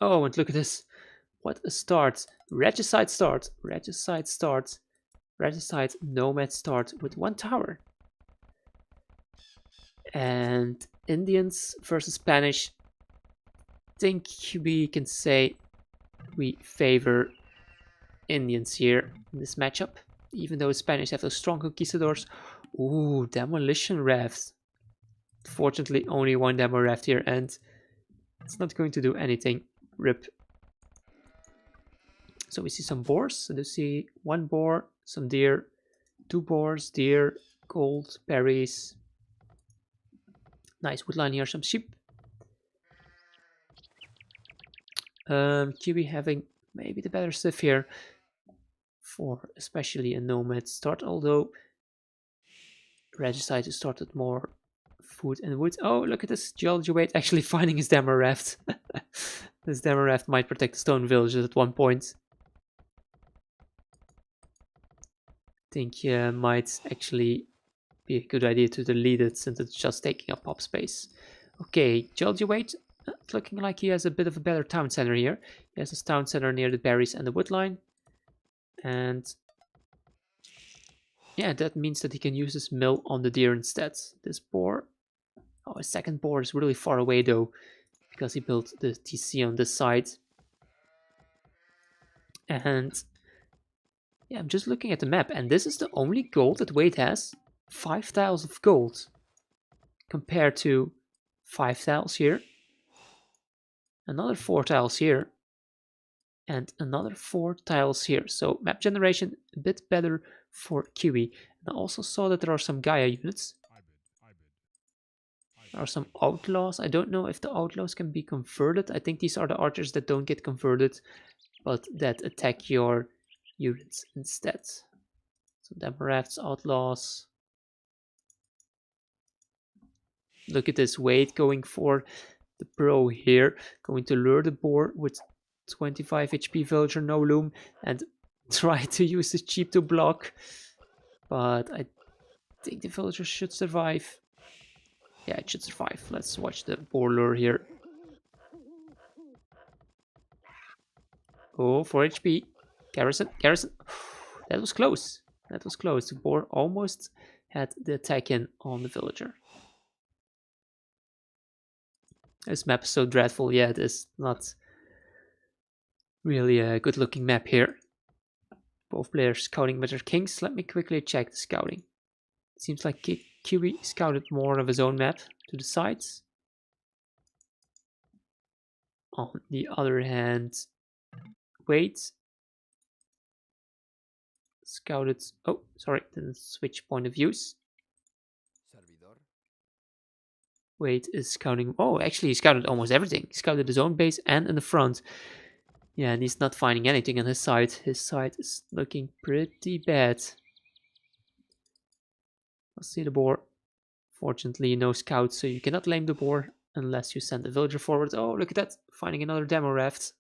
Oh, and look at this. What a start. Regicide start. Regicide start. Regicide Nomad start with one tower. And Indians versus Spanish. Think we can say we favor Indians here in this matchup. Even though Spanish have those strong conquistadors. Ooh, demolition rafts. Fortunately, only one demo raft here, and it's not going to do anything. Rip. So we see some boars. So you see one boar, some deer, two boars, deer, gold, berries. Nice woodline here, some sheep. Kiwi having maybe the better stuff here for especially a nomad start, although Regicide started more food and wood. Oh, look at this Geologywade actually finding his demo raft. This demo raft might protect the stone villages at one point. Think might actually be a good idea to delete it since it's just taking up pop space. Okay, Geologywade, it's looking like he has a bit of a better town center here. He has his town center near the berries and the woodline. And yeah, that means that he can use his mill on the deer instead. This boar, oh, his second boar is really far away though, because he built the TC on this side. And yeah, I'm just looking at the map, and this is the only gold that Wade has. 5 tiles of gold compared to 5 tiles here, another 4 tiles here, and another 4 tiles here. So map generation a bit better for Kiwi. And I also saw that there are some Gaia units. There are some outlaws. I don't know if the outlaws can be converted. I think these are the archers that don't get converted, but that attack your units instead. So demo rafts, outlaws. Look at this Wade going for the pro here, going to lure the boar with 25 HP villager no loom and try to use the cheap to block. But I think the villager should survive. Yeah, it should survive. Let's watch the boar lure here. Oh, 4 HP. Garrison, garrison. That was close. That was close. The boar almost had the attack in on the villager. This map is so dreadful. Yeah, it is not really a good looking map here. Both players scouting with their kings. Let me quickly check the scouting. It seems like Kiwi scouted more of his own map to the sides. On the other hand, Wade scouted. Oh, sorry, didn't switch point of views. Wade is scouting. Oh, actually, he scouted almost everything. He scouted his own base and in the front. Yeah, and he's not finding anything on his side. His side is looking pretty bad. Let's see the boar. Fortunately, no scouts, so you cannot lame the boar unless you send a villager forward. Oh, look at that. Finding another demo raft.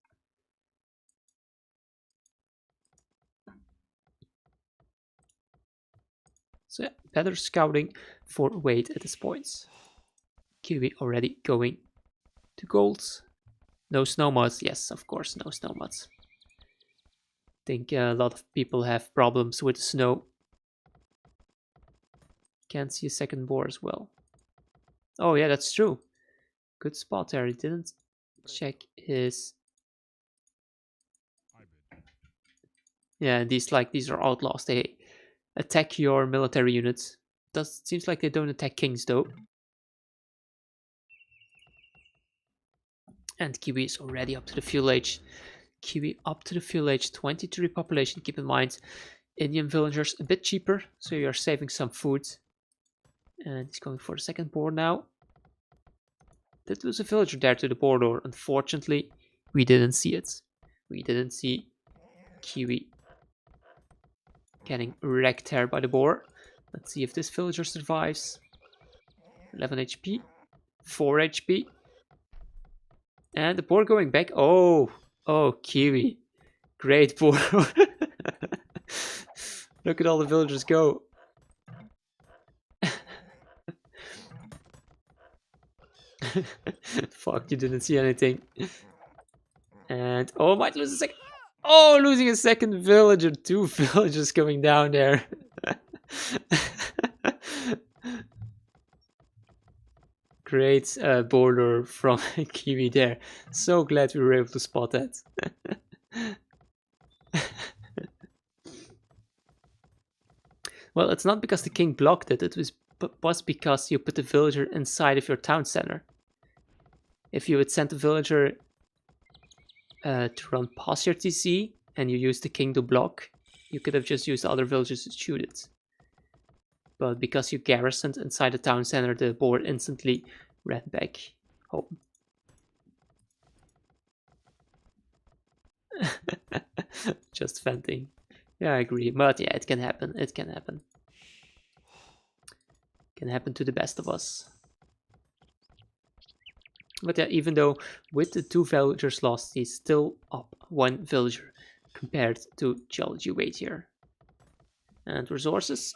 So yeah, better scouting for Wade at this point. Kiwi already going to gold. No snow mods. Yes, of course, no snow mods. Think a lot of people have problems with the snow. Can't see a second boar as well. Oh yeah, that's true. Good spot there. He didn't check his. Yeah, these are outlaws. They attack your military units. Seems like they don't attack kings though. And Kiwi is already up to the fuel age. Kiwi up to the fuel age, 23 population. Keep in mind, Indian villagers a bit cheaper, so you're saving some food. And he's going for the second board now. Did lose a villager there to the border. Unfortunately, we didn't see it. We didn't see Kiwi getting wrecked there by the boar. Let's see if this villager survives. 11 HP, 4 HP. And the boar going back. Oh, Kiwi. Great boar. Look at all the villagers go. Fuck, you didn't see anything. And oh, might lose a second. Oh, losing a second villager. 2 villagers going down there. Great border from Kiwi there. So glad we were able to spot that. Well, it's not because the king blocked it. It was because you put the villager inside of your town center. If you had sent a villager to run past your TC and you used the king to block, you could have just used other villagers to shoot it. But because you garrisoned inside the town center, the boar instantly ran back home. Just venting. Yeah, I agree. But yeah, it can happen. It can happen. Can happen to the best of us. But yeah, even though with the 2 villagers lost, he's still up 1 villager compared to Geologywade here. And resources.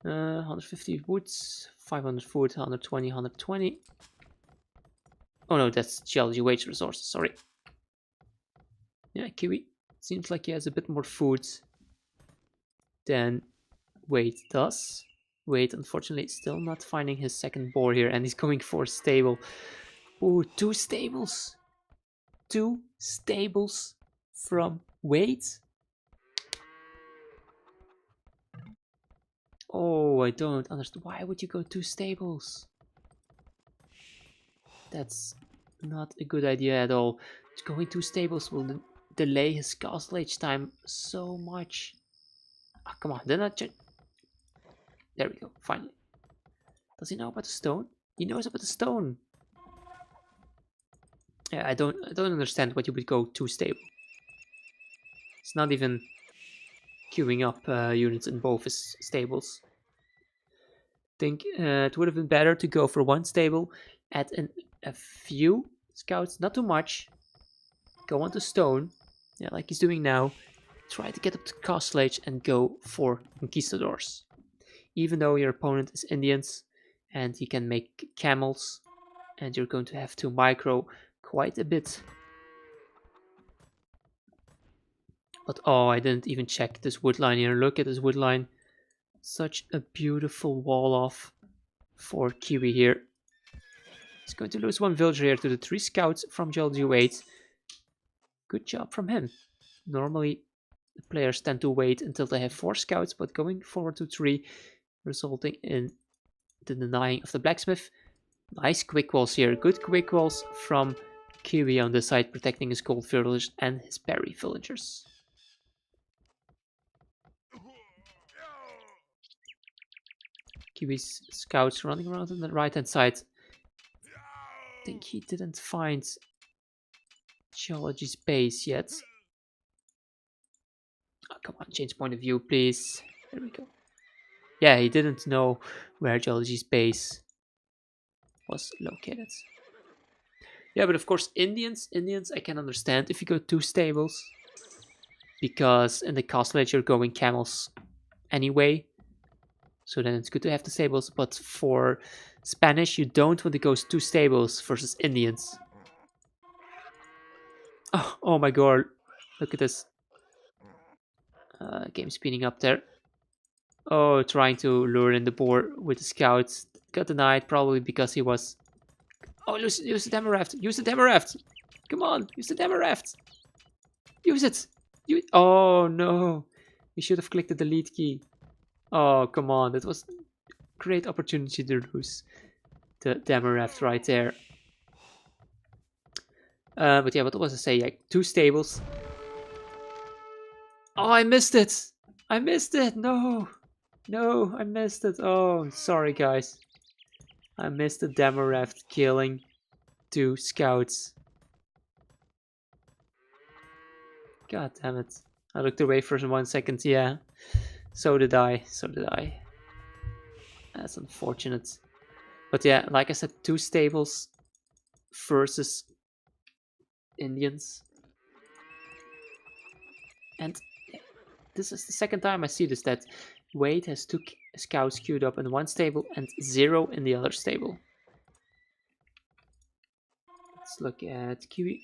150 woods, 500 food, 120, 120. Oh no, that's Geologywade resources, sorry. Yeah, Kiwi. Seems like he has a bit more food than Wade does. Wade, unfortunately, still not finding his second boar here, and he's going for a stable. Ooh, 2 stables. 2 stables from Wade. Oh, I don't understand. Why would you go 2 stables? That's not a good idea at all. Going 2 stables will delay his castle age time so much. Ah, come on, then I check. There we go, finally. Does he know about the stone? He knows about the stone. Yeah, I don't understand why you would go 2 stable. It's not even queuing up units in both his stables. Think it would have been better to go for 1 stable, add a few scouts, not too much. Go onto stone, yeah, like he's doing now. Try to get up to castle age and go for conquistadors. Even though your opponent is Indians and he can make camels, and you're going to have to micro quite a bit. But oh, I didn't even check this wood line here. Look at this wood line. Such a beautiful wall off for Kiwi here. He's going to lose 1 villager here to the 3 scouts from Geologywade. Good job from him. Normally, the players tend to wait until they have 4 scouts, but going forward to 3, resulting in the denying of the blacksmith. Nice quick walls here. Good quick walls from Kiwi on this side, protecting his gold villagers and his berry villagers. Kiwi's scouts running around on the right hand side. I think he didn't find Geology's base yet. Oh, come on, change point of view, please. There we go. Yeah, he didn't know where Geology's base was located. Yeah, but of course, Indians, I can understand if you go 2 stables. Because in the castle age, you're going camels anyway. So then it's good to have the stables. But for Spanish, you don't want to go 2 stables versus Indians. Oh my god. Look at this. Game speeding up there. Oh, trying to lure in the boar with the scouts. Got denied, probably because he was... Oh, use the demo raft. Use the demo raft. Come on, use the demo raft. Use it. Oh, no. You should have clicked the delete key. Oh, come on. That was a great opportunity to lose the demo raft right there. But yeah, what was I say? Like 2 stables. Oh, I missed it. I missed it. No. No, I missed it. Oh, sorry, guys. I missed the demo raft killing 2 scouts. God damn it. I looked away for 1 second. Yeah. So did I. So did I. That's unfortunate. But yeah, like I said, 2 stables versus Indians. And this is the second time I see this, that Wade has 2 scouts queued up in 1 stable and 0 in the other stable. Let's look at Kiwi.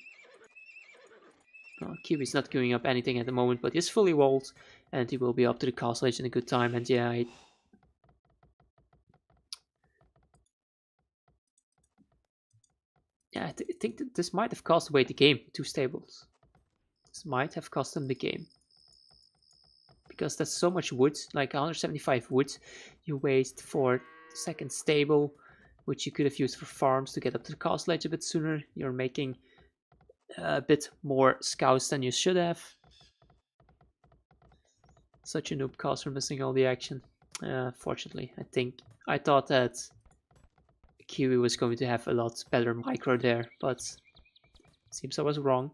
Kiwi's not queuing up anything at the moment, but he's fully walled, and he will be up to the castle age in a good time. And yeah, I think that this might have cost away the game. 2 stables. This might have cost him the game. Because that's so much wood, like 175 wood you waste for the second stable, which you could have used for farms to get up to the castle age a bit sooner. You're making a bit more scouts than you should have. Such a noob cast for missing all the action. Fortunately, I thought that Kiwi was going to have a lot better micro there, but it seems I was wrong.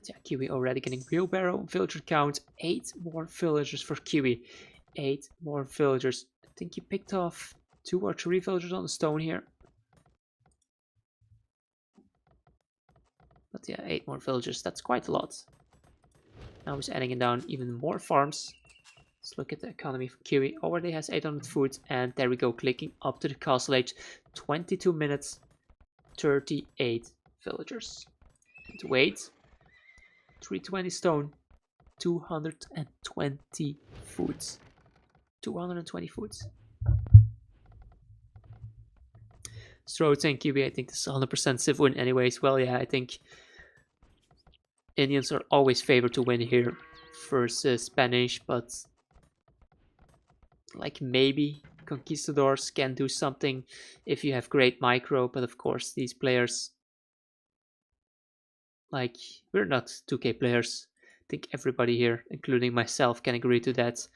Yeah, Kiwi already getting wheelbarrow. Villager count, 8 more villagers for Kiwi. 8 more villagers. I think he picked off 2 or 3 villagers on the stone here. But yeah, 8 more villagers, that's quite a lot. Now he's adding down even more farms. Let's look at the economy for Kiwi. Already has 800 food, and there we go, clicking up to the castle age. 22 minutes, 38 villagers. And wait, 320 stone, 220 foods. 220 foods. Stroh and Kiwi, I think this is 100% civ win anyways. Well, yeah, I think Indians are always favored to win here versus Spanish, but like maybe Conquistadors can do something if you have great micro, but of course these players, like, we're not 2K players. I think everybody here, including myself, can agree to that.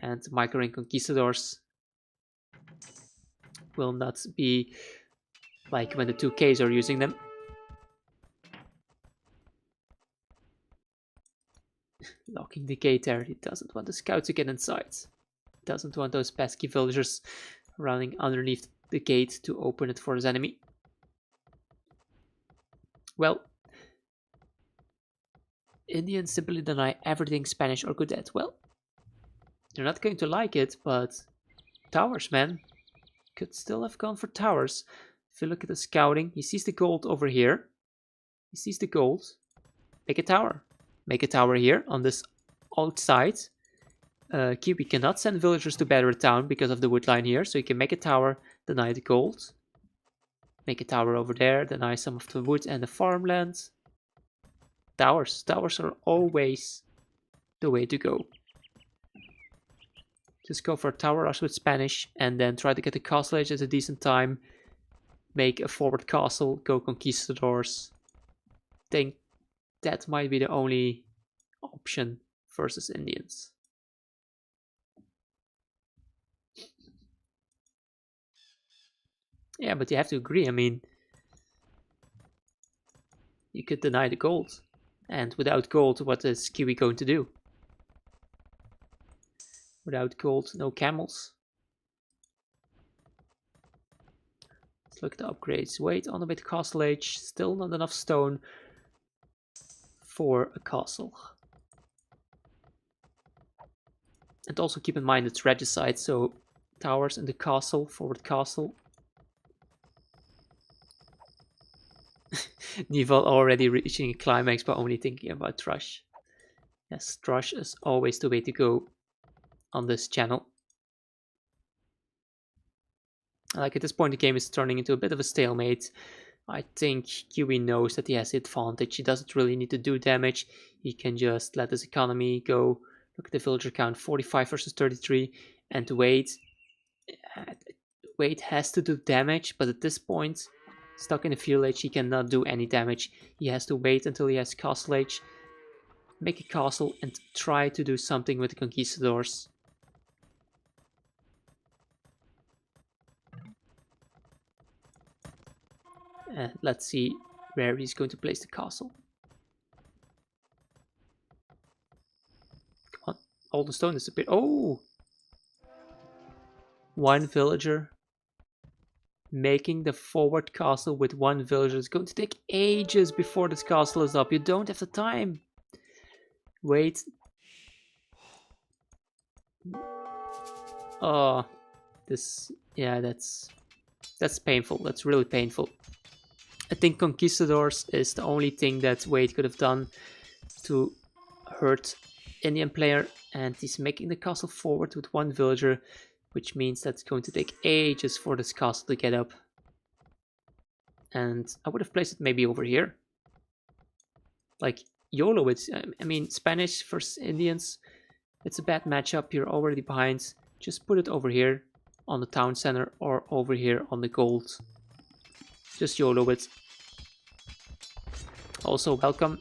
And micro and Conquistadors will not be like when the 2Ks are using them. Locking the gate there. He doesn't want the scout to get inside. Doesn't want those pesky villagers running underneath the gate to open it for his enemy. Well, Indians simply deny everything Spanish are good at. Well, they're not going to like it, but towers, man. Could still have gone for towers. If you look at the scouting, he sees the gold over here. He sees the gold. Make a tower. Make a tower here on this outside. Kiwi cannot send villagers to battle the town because of the wood line here, so he can make a tower, deny the gold. Make a tower over there, deny some of the wood and the farmland. Towers. Towers are always the way to go. Just go for a tower rush with Spanish and then try to get the castle age at a decent time. Make a forward castle, go Conquistadors. Think that might be the only option versus Indians. Yeah, but you have to agree. I mean, you could deny the gold. And without gold, what is Kiwi going to do? Without gold, no camels. Let's look at the upgrades. Wait on a bit castle age. Still not enough stone for a castle. And also keep in mind it's regicide, so towers in the castle, forward castle. Nival already reaching a climax by only thinking about Thrush. Yes, Thrush is always the way to go on this channel. Like at this point the game is turning into a bit of a stalemate. I think Kiwi knows that he has the advantage. He doesn't really need to do damage. He can just let his economy go. Look at the villager count, 45 versus 33. And Wade has to do damage, but at this point, stuck in the village, he cannot do any damage. He has to wait until he has castle age, make a castle, and try to do something with the Conquistadors. Let's see where he's going to place the castle. Come on, all the stone disappeared. Oh! One villager making the forward castle with one villager. It's going to take ages before this castle is up. You don't have the time. Wait. Oh, this, yeah, that's painful. That's really painful. I think Conquistadors is the only thing that Wade could have done to hurt Indian player, and he's making the castle forward with one villager, which means that it's going to take ages for this castle to get up. And I would have placed it maybe over here. Like YOLO, I mean, Spanish versus Indians, it's a bad matchup. You're already behind. Just put it over here on the town center or over here on the gold. Just YOLO it. Also, welcome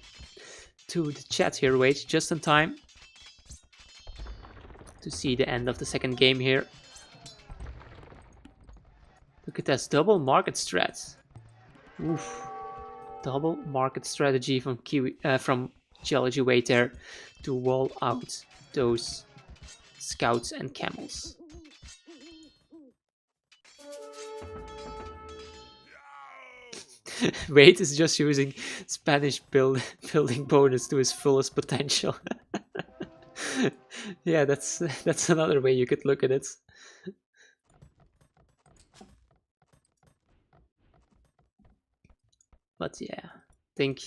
to the chat here, Wade, just in time to see the end of the second game here. Look at this double market strat. Oof. Double market strategy from Kiwi, from Geologywade there to wall out those scouts and camels. Wade is just using Spanish building bonus to his fullest potential. Yeah, that's another way you could look at it. But yeah, I think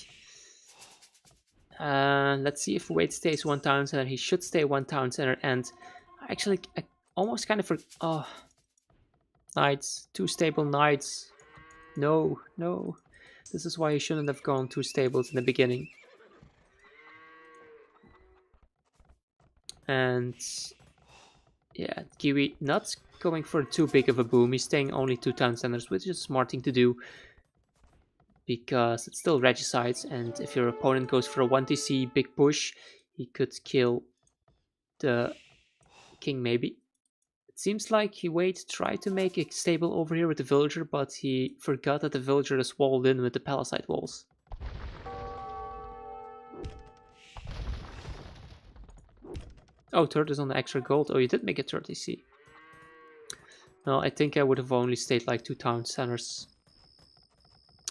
let's see if Wade stays one town center. He should stay one town center, and actually I almost kind of knights, 2 stable knights. No, no. This is why he shouldn't have gone 2 stables in the beginning. And yeah, Kiwi not going for too big of a boom. He's staying only 2 town centers, which is a smart thing to do, because it's still regicides, and if your opponent goes for a 1TC big push, he could kill the king maybe. It seems like Wade tried to make a stable over here with the villager, but he forgot that the villager is walled in with the palisade walls. Oh, third is on the extra gold. Oh, you did make it 30C. No, I think I would have only stayed like 2 town centers,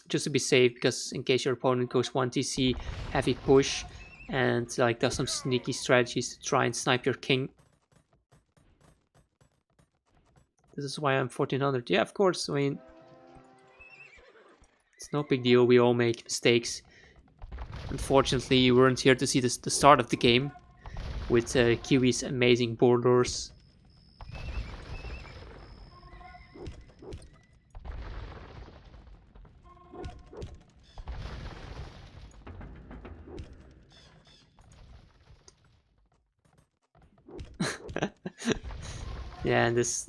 just to be safe, because in case your opponent goes 1TC heavy push and like does some sneaky strategies to try and snipe your king. This is why I'm 1400. Yeah, of course. I mean, it's no big deal. We all make mistakes. Unfortunately, you weren't here to see the start of the game with Kiwi's amazing borders. Yeah, and this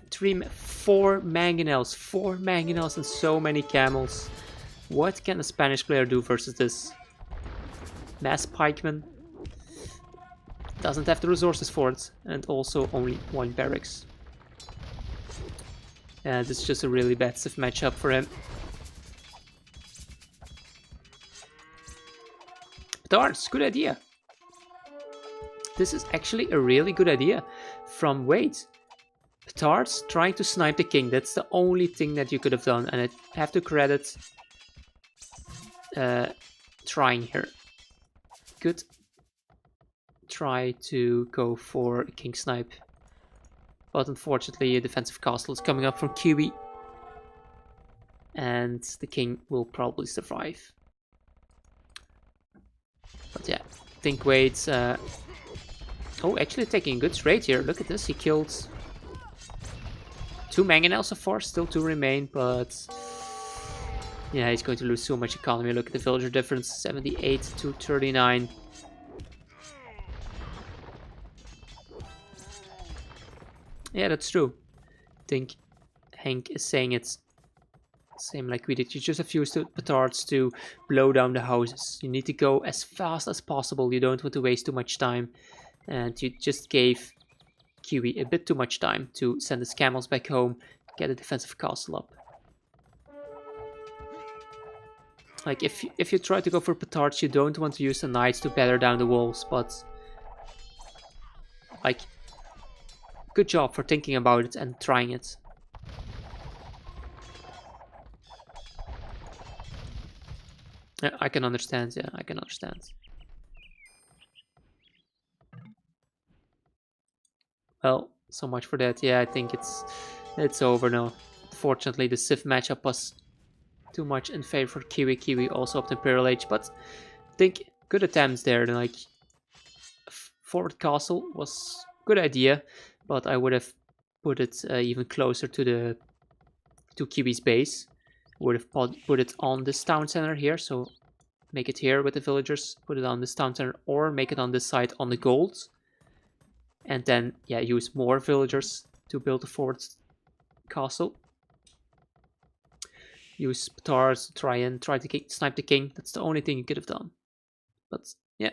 4 mangonels and so many camels. What can a Spanish player do versus this? Mass pikeman doesn't have the resources for it, and also only 1 barracks. Yeah, this is just a really bad stiff matchup for him. Darts, good idea. This is actually a really good idea from Wade. Petards trying to snipe the king. That's the only thing that you could have done, and I have to credit trying here. Good try to go for a king snipe, but unfortunately a defensive castle is coming up from Kiwi, and the king will probably survive. But yeah, I think Wade's oh, actually taking a good trade here. Look at this, he killed 2 mangonels so far, still 2 remain, but yeah, he's going to lose so much economy. Look at the villager difference, 78 to 39. Yeah, that's true. I think Hank is saying it's same like we did. You just have used the petards to blow down the houses. You need to go as fast as possible. You don't want to waste too much time. And you just gave Kiwi a bit too much time to send his camels back home, get a defensive castle up. Like if you try to go for petards, you don't want to use the knights to batter down the walls, but like, good job for thinking about it and trying it. I can understand, yeah, I can understand. Well, so much for that. Yeah, I think it's over now. Fortunately, the Civ matchup was too much in favor for Kiwi. Kiwi also up to Imperial Age, but I think good attempts there. Like Fort Castle was good idea, but I would have put it even closer to Kiwi's base. Would have put it on this town center here, so make it here with the villagers, put it on this town center, or make it on this side on the gold. And then, yeah, use more villagers to build a fort castle. Use petars to try to snipe the king. That's the only thing you could have done. But, yeah.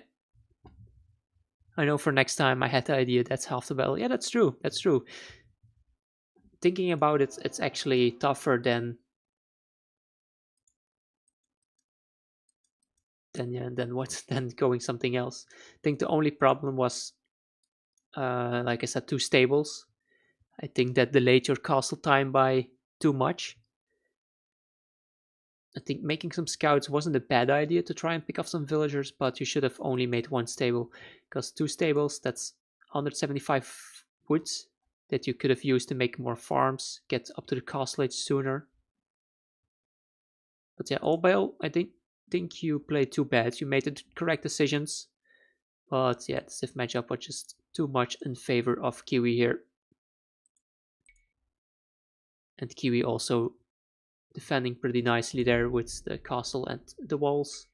I know for next time I had the idea that's half the battle. Yeah, that's true. That's true. Thinking about it, it's actually tougher than than going something else. I think the only problem was, like I said, 2 stables. I think that delayed your castle time by too much. I think making some scouts wasn't a bad idea to try and pick off some villagers, but you should have only made 1 stable, because 2 stables, that's 175 woods that you could have used to make more farms, get up to the castle age sooner. But yeah, all by all, I didn't think you played too bad. You made the correct decisions. But yeah, the Civ matchup was just too much in favor of Kiwi here. And Kiwi also defending pretty nicely there with the castle and the walls.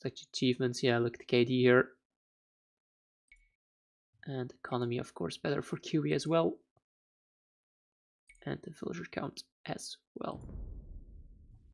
Such achievements, yeah, look at the KD here. And economy, of course, better for Kiwi as well. And the villager count as well.